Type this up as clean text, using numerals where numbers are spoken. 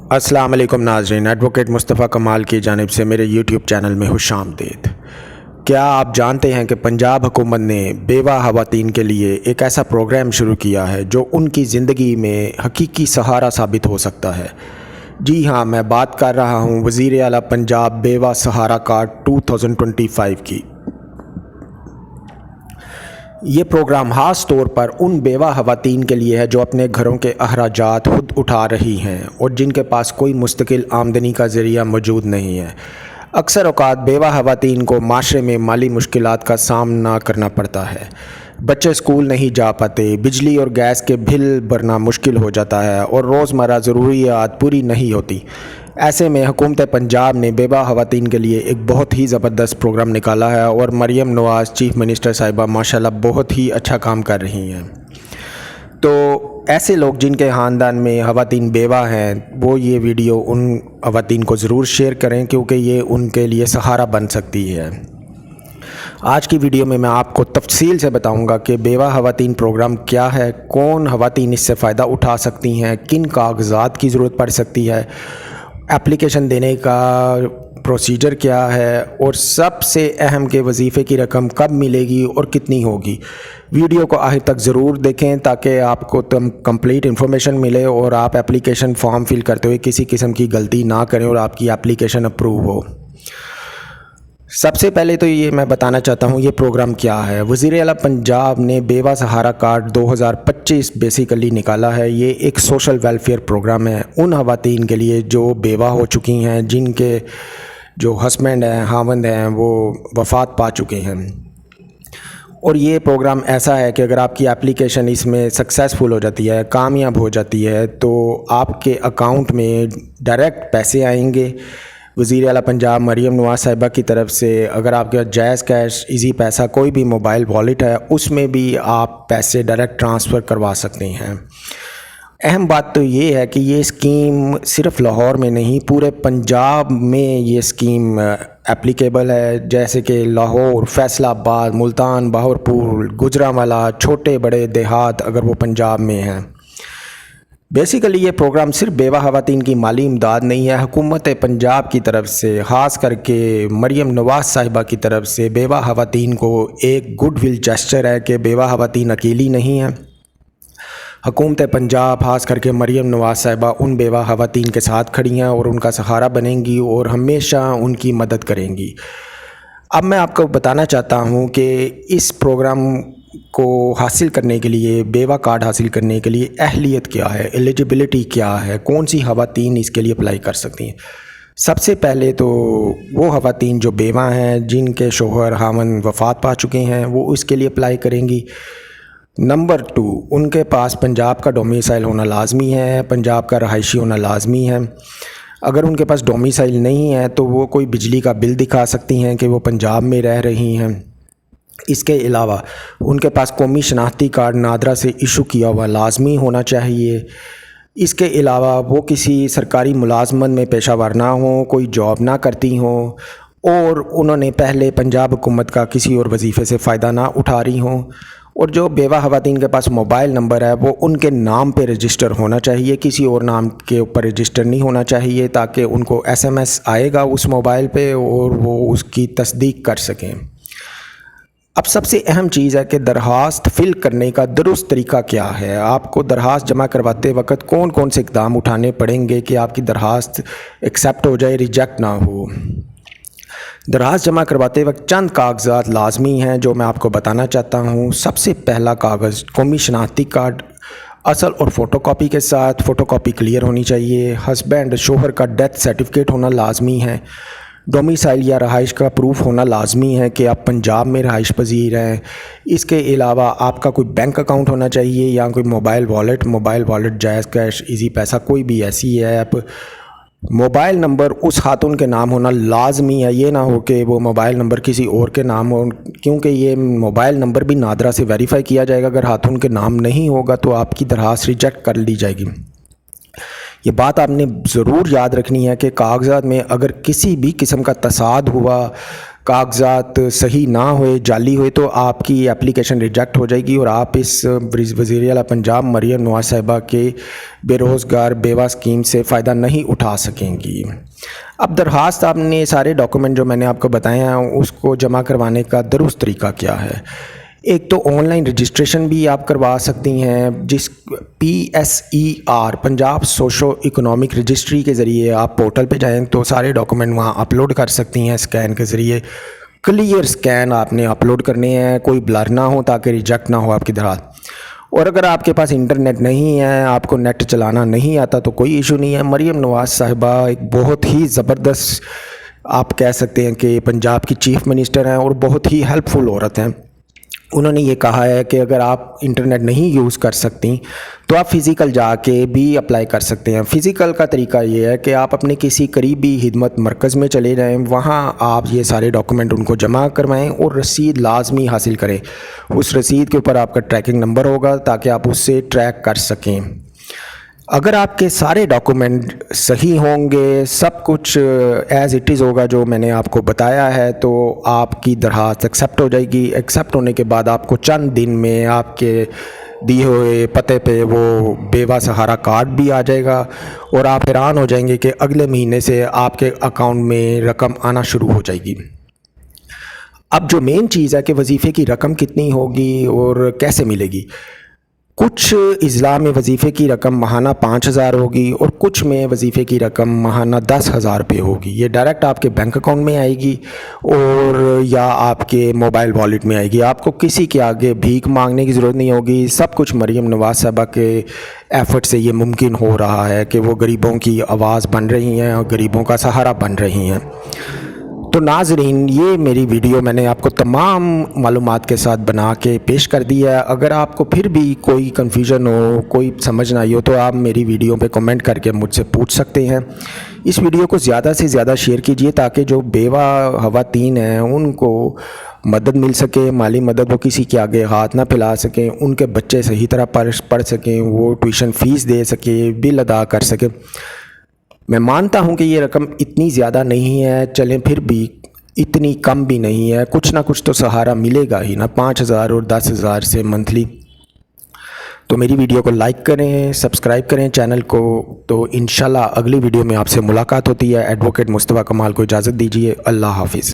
السلام علیکم ناظرین، ایڈوکیٹ مصطفیٰ کمال کی جانب سے میرے یوٹیوب چینل میں خوش آمدید۔ کیا آپ جانتے ہیں کہ پنجاب حکومت نے بیوہ خواتین کے لیے ایک ایسا پروگرام شروع کیا ہے جو ان کی زندگی میں حقیقی سہارا ثابت ہو سکتا ہے؟ جی ہاں، میں بات کر رہا ہوں وزیر اعلیٰ پنجاب بیوہ سہارا کارڈ 2025 کی۔ یہ پروگرام خاص طور پر ان بیوہ خواتین کے لیے ہے جو اپنے گھروں کے اخراجات خود اٹھا رہی ہیں اور جن کے پاس کوئی مستقل آمدنی کا ذریعہ موجود نہیں ہے۔ اکثر اوقات بیوہ خواتین کو معاشرے میں مالی مشکلات کا سامنا کرنا پڑتا ہے۔ بچے اسکول نہیں جا پاتے، بجلی اور گیس کے بل بھرنا مشکل ہو جاتا ہے اور روزمرہ ضروریات پوری نہیں ہوتی۔ ایسے میں حکومت پنجاب نے بیوہ خواتین کے لیے ایک بہت ہی زبردست پروگرام نکالا ہے اور مریم نواز چیف منسٹر صاحبہ ماشاءاللہ بہت ہی اچھا کام کر رہی ہیں۔ تو ایسے لوگ جن کے خاندان میں خواتین بیوہ ہیں وہ یہ ویڈیو ان خواتین کو ضرور شیئر کریں، کیونکہ یہ ان کے لیے سہارا بن سکتی ہے۔ آج کی ویڈیو میں آپ کو تفصیل سے بتاؤں گا کہ بیوہ خواتین پروگرام کیا ہے، کون خواتین اس سے فائدہ اٹھا سکتی ہیں، کن کاغذات کی ضرورت پڑ سکتی ہے، اپلیکیشن دینے کا پروسیجر کیا ہے، اور سب سے اہم کہ وظیفے کی رقم کب ملے گی اور کتنی ہوگی۔ ویڈیو کو آخر تک ضرور دیکھیں تاکہ آپ کو کمپلیٹ انفارمیشن ملے اور آپ اپلیکیشن فارم فل کرتے ہوئے کسی قسم کی غلطی نہ کریں اور آپ کی اپلیکیشن اپروو ہو۔ سب سے پہلے تو یہ میں بتانا چاہتا ہوں یہ پروگرام کیا ہے۔ وزیر اعلیٰ پنجاب نے بیوہ سہارا کارڈ 2025 بیسیکلی نکالا ہے۔ یہ ایک سوشل ویلفیئر پروگرام ہے ان خواتین کے لیے جو بیوہ ہو چکی ہیں، جن کے جو ہسبینڈ ہیں، خاوند ہیں، وہ وفات پا چکے ہیں۔ اور یہ پروگرام ایسا ہے کہ اگر آپ کی اپلیکیشن اس میں سکسیسفل ہو جاتی ہے، کامیاب ہو جاتی ہے، تو آپ کے اکاؤنٹ میں ڈائریکٹ پیسے آئیں گے وزیر اعلیٰ پنجاب مریم نواز صاحبہ کی طرف سے۔ اگر آپ کے جائز کیش، ایزی پیسہ، کوئی بھی موبائل والیٹ ہے، اس میں بھی آپ پیسے ڈائریکٹ ٹرانسفر کروا سکتے ہیں۔ اہم بات تو یہ ہے کہ یہ اسکیم صرف لاہور میں نہیں، پورے پنجاب میں یہ اسکیم اپلیکیبل ہے، جیسے کہ لاہور، فیصل آباد، ملتان، بہاولپور، گوجرانوالا، چھوٹے بڑے دیہات اگر وہ پنجاب میں ہیں۔ بیسیکلی یہ پروگرام صرف بیوہ خواتین کی مالی امداد نہیں ہے، حکومت پنجاب کی طرف سے، خاص کر کے مریم نواز صاحبہ کی طرف سے بیوہ خواتین کو ایک گڈ ول جسچر ہے کہ بیوہ خواتین اکیلی نہیں ہیں۔ حکومت پنجاب خاص کر کے مریم نواز صاحبہ ان بیوہ خواتین کے ساتھ کھڑی ہیں اور ان کا سہارا بنیں گی اور ہمیشہ ان کی مدد کریں گی۔ اب میں آپ کو بتانا چاہتا ہوں کہ اس پروگرام کو حاصل کرنے کے لیے، بیوہ کارڈ حاصل کرنے کے لیے اہلیت کیا ہے، ایلیجبلٹی کیا ہے، کون سی خواتین اس کے لیے اپلائی کر سکتی ہیں۔ سب سے پہلے تو وہ خواتین جو بیوہ ہیں، جن کے شوہر خاوند وفات پا چکے ہیں، وہ اس کے لیے اپلائی کریں گی۔ نمبر 2، ان کے پاس پنجاب کا ڈومیسائل ہونا لازمی ہے، پنجاب کا رہائشی ہونا لازمی ہے۔ اگر ان کے پاس ڈومیسائل نہیں ہے تو وہ کوئی بجلی کا بل دکھا سکتی ہیں کہ وہ پنجاب میں رہ رہی ہیں۔ اس کے علاوہ ان کے پاس قومی شناختی کارڈ نادرا سے ایشو کیا ہوا لازمی ہونا چاہیے۔ اس کے علاوہ وہ کسی سرکاری ملازمت میں پیشہ ور نہ ہوں، کوئی جاب نہ کرتی ہوں، اور انہوں نے پہلے پنجاب حکومت کا کسی اور وظیفے سے فائدہ نہ اٹھا رہی ہوں۔ اور جو بیوہ خواتین کے پاس موبائل نمبر ہے وہ ان کے نام پہ رجسٹر ہونا چاہیے، کسی اور نام کے اوپر رجسٹر نہیں ہونا چاہیے، تاکہ ان کو SMS آئے گا اس موبائل پہ اور وہ اس کی تصدیق کر سکیں۔ اب سب سے اہم چیز ہے کہ درخواست فل کرنے کا درست طریقہ کیا ہے۔ آپ کو درخواست جمع کرواتے وقت کون کون سے اقدام اٹھانے پڑیں گے کہ آپ کی درخواست ایکسیپٹ ہو جائے، ریجیکٹ نہ ہو۔ درخواست جمع کرواتے وقت چند کاغذات لازمی ہیں جو میں آپ کو بتانا چاہتا ہوں۔ سب سے پہلا کاغذ قومی شناختی کارڈ اصل اور فوٹو کاپی کے ساتھ، فوٹو کاپی کلیئر ہونی چاہیے۔ ہسبینڈ شوہر کا ڈیتھ سرٹیفکیٹ ہونا لازمی ہے۔ ڈومیسائل یا رہائش کا پروف ہونا لازمی ہے کہ آپ پنجاب میں رہائش پذیر ہیں۔ اس کے علاوہ آپ کا کوئی بینک اکاؤنٹ ہونا چاہیے یا کوئی موبائل والیٹ، جائز کیش، ایزی پیسہ، کوئی بھی ایسی ایپ۔ موبائل نمبر اس خاتون کے نام ہونا لازمی ہے، یہ نہ ہو کہ وہ موبائل نمبر کسی اور کے نام ہو، کیونکہ یہ موبائل نمبر بھی نادرا سے ویریفائی کیا جائے گا۔ اگر خاتون کے نام نہیں ہوگا تو آپ کی درخواست ریجیکٹ کر لی جائے گی۔ یہ بات آپ نے ضرور یاد رکھنی ہے کہ کاغذات میں اگر کسی بھی قسم کا تصادم ہوا، کاغذات صحیح نہ ہوئے، جعلی ہوئے، تو آپ کی اپلیکیشن ریجیکٹ ہو جائے گی اور آپ اس وزیر اعلیٰ پنجاب مریم نواز صاحبہ کے بے روزگار بیوہ اسکیم سے فائدہ نہیں اٹھا سکیں گی۔ اب درخواست آپ نے سارے ڈاکومنٹ جو میں نے آپ کو بتائے ہیں اس کو جمع کروانے کا درست طریقہ کیا ہے؟ ایک تو آن لائن رجسٹریشن بھی آپ کروا سکتی ہیں، جس PSER Punjab socio economic registry کے ذریعے آپ پورٹل پہ جائیں تو سارے ڈاکومنٹ وہاں اپلوڈ کر سکتی ہیں اسکین کے ذریعے۔ کلیئر اسکین آپ نے اپلوڈ کرنے ہیں، کوئی بلر نہ ہو تاکہ ریجیکٹ نہ ہو آپ کی درخواست۔ اور اگر آپ کے پاس انٹرنیٹ نہیں ہے، آپ کو نیٹ چلانا نہیں آتا تو کوئی ایشو نہیں ہے۔ مریم نواز صاحبہ ایک بہت ہی زبردست، آپ کہہ سکتے ہیں کہ پنجاب کی چیف منسٹر ہیں اور بہت ہی ہیلپ فل عورت ہیں۔ انہوں نے یہ کہا ہے کہ اگر آپ انٹرنیٹ نہیں یوز کر سکتی تو آپ فزیکل جا کے بھی اپلائی کر سکتے ہیں۔ فزیکل کا طریقہ یہ ہے کہ آپ اپنے کسی قریبی خدمت مرکز میں چلے جائیں، وہاں آپ یہ سارے ڈاکومنٹ ان کو جمع کروائیں اور رسید لازمی حاصل کریں۔ اس رسید کے اوپر آپ کا ٹریکنگ نمبر ہوگا تاکہ آپ اس سے ٹریک کر سکیں۔ اگر آپ کے سارے ڈاکومنٹ صحیح ہوں گے، سب کچھ ایز اٹ از ہوگا جو میں نے آپ کو بتایا ہے، تو آپ کی درخواست ایکسیپٹ ہو جائے گی۔ ایکسیپٹ ہونے کے بعد آپ کو چند دن میں آپ کے دیے ہوئے پتے پہ وہ بیوہ سہارا کارڈ بھی آ جائے گا اور آپ حیران ہو جائیں گے کہ اگلے مہینے سے آپ کے اکاؤنٹ میں رقم آنا شروع ہو جائے گی۔ اب جو مین چیز ہے کہ وظیفے کی رقم کتنی ہوگی اور کیسے ملے گی۔ کچھ اضلاع میں وظیفے کی رقم ماہانہ 5,000 ہوگی اور کچھ میں وظیفے کی رقم ماہانہ 10,000 روپے ہوگی۔ یہ ڈائریکٹ آپ کے بینک اکاؤنٹ میں آئے گی اور یا آپ کے موبائل والیٹ میں آئے گی۔ آپ کو کسی کے آگے بھیک مانگنے کی ضرورت نہیں ہوگی۔ سب کچھ مریم نواز صاحبہ کے ایفرٹ سے یہ ممکن ہو رہا ہے کہ وہ غریبوں کی آواز بن رہی ہیں اور غریبوں کا سہارا بن رہی ہیں۔ تو ناظرین، یہ میری ویڈیو میں نے آپ کو تمام معلومات کے ساتھ بنا کے پیش کر دی ہے۔ اگر آپ کو پھر بھی کوئی کنفیوژن ہو، کوئی سمجھ نہ آئی ہو تو آپ میری ویڈیو پہ کمنٹ کر کے مجھ سے پوچھ سکتے ہیں۔ اس ویڈیو کو زیادہ سے زیادہ شیئر کیجئے تاکہ جو بیوہ خواتین ہیں ان کو مدد مل سکے، مالی مدد، وہ کسی کے آگے ہاتھ نہ پھیلا سکیں، ان کے بچے صحیح طرح پڑھ سکیں، وہ ٹیوشن فیس دے سکیں، بل ادا کر سکیں۔ میں مانتا ہوں کہ یہ رقم اتنی زیادہ نہیں ہے، چلیں پھر بھی اتنی کم بھی نہیں ہے، کچھ نہ کچھ تو سہارا ملے گا ہی نا 5,000 اور 10,000 سے منتھلی۔ تو میری ویڈیو کو لائک کریں، سبسکرائب کریں چینل کو۔ تو انشاءاللہ اگلی ویڈیو میں آپ سے ملاقات ہوتی ہے۔ ایڈوکیٹ مصطفیٰ کمال کو اجازت دیجیے۔ اللہ حافظ۔